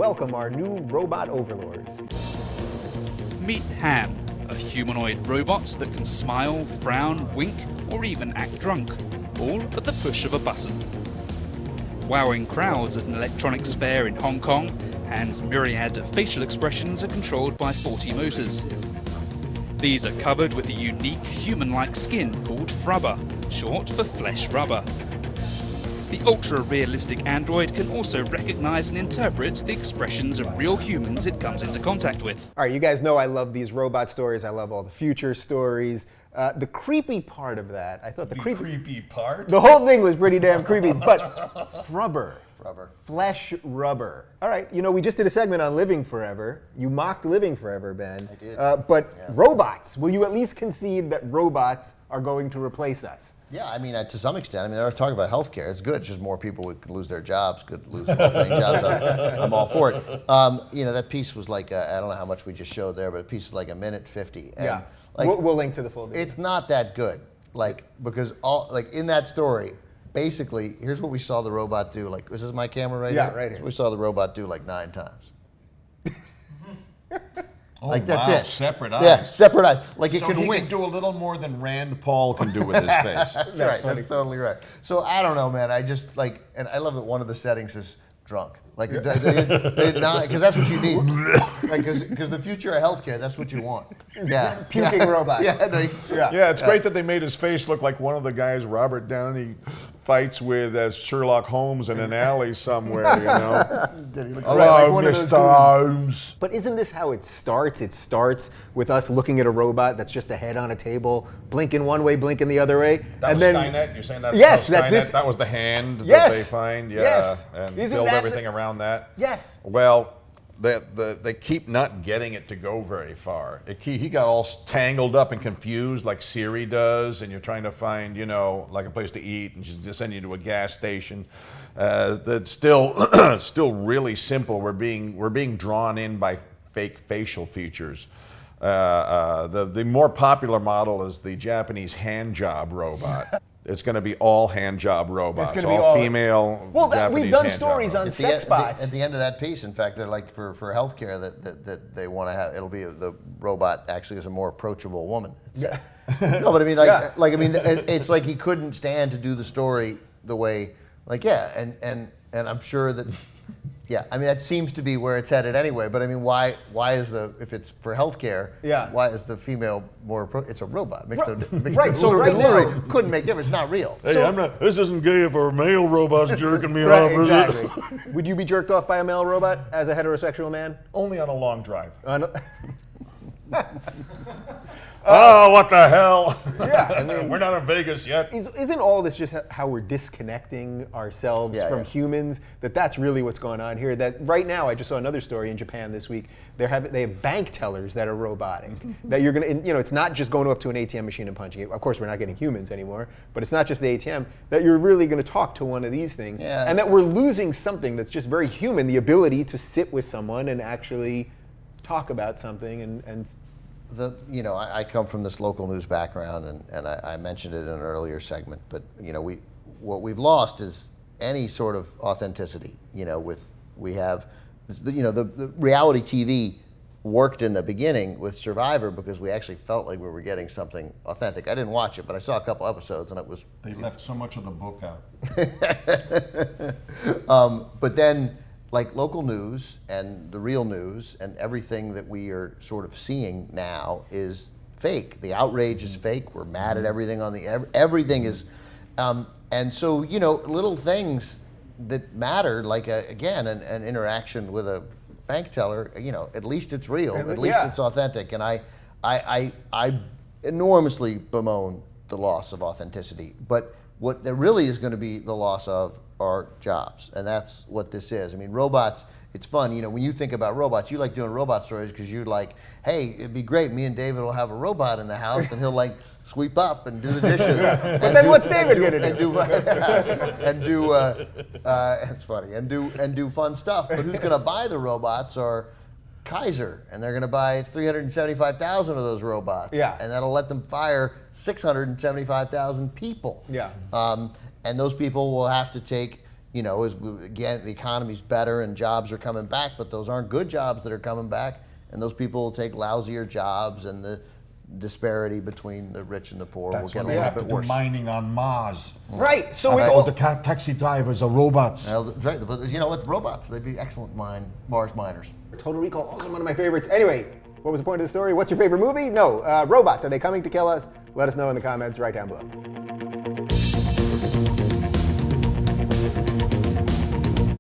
welcome our new robot overlords. Meet Ham, a humanoid robot that can smile, frown, wink, or even act drunk, all at the push of a button. Wowing crowds at an electronics fair in Hong Kong, Ham's myriad facial expressions are controlled by 40 motors. These are covered with a unique human-like skin called frubber, short for flesh rubber. The ultra-realistic android can also recognize and interpret the expressions of real humans it comes into contact with. All right, you guys know I love these robot stories. I love all the future stories. The creepy part of that, I thought the creepy part? The whole thing was pretty damn creepy, but frubber. Rubber. Flesh rubber. All right, you know, we just did a segment on living forever. You mocked living forever, Ben. I did. But robots, will you at least concede that robots are going to replace us? Yeah, I mean, to some extent. I mean, they're talking about healthcare. It's good. It's just more people would lose their jobs, could lose well-paying jobs. I'm all for it. You know, that piece was like, I don't know how much we just showed there, but a piece is like 1:50. And Yeah, like, we'll link to the full video. it's not that good. Like, because in that story, basically, here's what we saw the robot do. Like, this is my camera right here? Yeah, right here. So we saw the robot do like 9 times. Oh, Like, that's wow, it. Separate eyes. Yeah, separate eyes. Like, it So can he wink. can do a little more than Rand Paul can do with his face. That's right. That's totally right. So I don't know, man. I just like, and I love that one of the settings is drunk. Like, because that's what you need. Like, because the future of healthcare, that's what you want. Yeah. Puking robots. Yeah. Yeah, it's great that they made his face look like one of the guys Robert Downey fights with as Sherlock Holmes in an alley somewhere, you know. Like one of Mr. those Holmes. But isn't this how it starts? It starts with us looking at a robot that's just a head on a table, blinking one way, blinking the other way. That and was then, Skynet? You're saying that's Yes, how that that was the hand Yes. that they find? Yeah. Yes. And Isn't build that everything around that? Yes. Well, they keep not getting it to go very far. He got all tangled up and confused like Siri does, and you're trying to find, you know, like a place to eat, and she's just sending you to a gas station. That's still really simple. We're being drawn in by fake facial features. The more popular model is the Japanese hand job robot. It's going to be all hand job robots, It's gonna be all all- female. Well, Japanese we've done hand job stories on robots. sex bots. At the end of that piece, in fact, they're like for healthcare that they want to have. It'll be the robot actually is a more approachable woman. Yeah. No, but I mean, Yeah. it's like he couldn't stand to do the story the way, and I'm sure that, yeah, I mean that seems to be where it's headed anyway. But I mean, why is if it's for healthcare, why is the female more? It's a robot. Right, so right literally now- couldn't make difference. Not real. Hey, this isn't gay if a male robot's jerking me Right, off, is it? exactly. Would you be jerked off by a male robot as a heterosexual man? Only on a long drive. No. Oh, what the hell? Yeah, I mean, We're not in Vegas yet. Isn't all this just how we're disconnecting ourselves from humans? That's really what's going on here. That right now, I just saw another story in Japan this week. They have bank tellers that are robotic. That you're gonna, you know, it's not just going up to an ATM machine and punching it. Of course, we're not getting humans anymore, but it's not just the ATM. That you're really going to talk to one of these things, and that we're losing something that's just very human: the ability to sit with someone and actually talk about something and. I come from this local news background, and I mentioned it in an earlier segment, but what we've lost is any sort of authenticity. We have, the reality TV worked in the beginning with Survivor because we actually felt like we were getting something authentic. I didn't watch it, but I saw a couple episodes, and it was. They left so much of the book out. But then, like local news and the real news and everything that we are sort of seeing now is fake. The outrage is fake. We're mad at everything everything is, and so little things that matter, like again an interaction with a bank teller. At least it's real. At least it's authentic. And I enormously bemoan the loss of authenticity. But what there really is going to be the loss of are jobs, and that's what this is. I mean, robots, it's fun. When you think about robots, you like doing robot stories because you're like, hey, it'd be great. Me and David will have a robot in the house, and he'll like sweep up and do the dishes. But then what's David gonna do? It's funny, and do fun stuff. But who's gonna buy the robots are Kaiser, and they're going to buy 375,000 of those robots. Yeah. And that'll let them fire 675,000 people. Yeah. And those people will have to take you know, as again the economy's better and jobs are coming back, but those aren't good jobs that are coming back, and those people will take lousier jobs, and the disparity between the rich and the poor That's will when get a they little have bit to worse. do mining on Mars. Right. So it Okay. Or all, the taxi drivers are robots. Well, right, but you know what? Robots, they'd be excellent Mars miners. Total Recall, also one of my favorites. Anyway, what was the point of the story? What's your favorite movie? No, robots. Are they coming to kill us? Let us know in the comments right down below.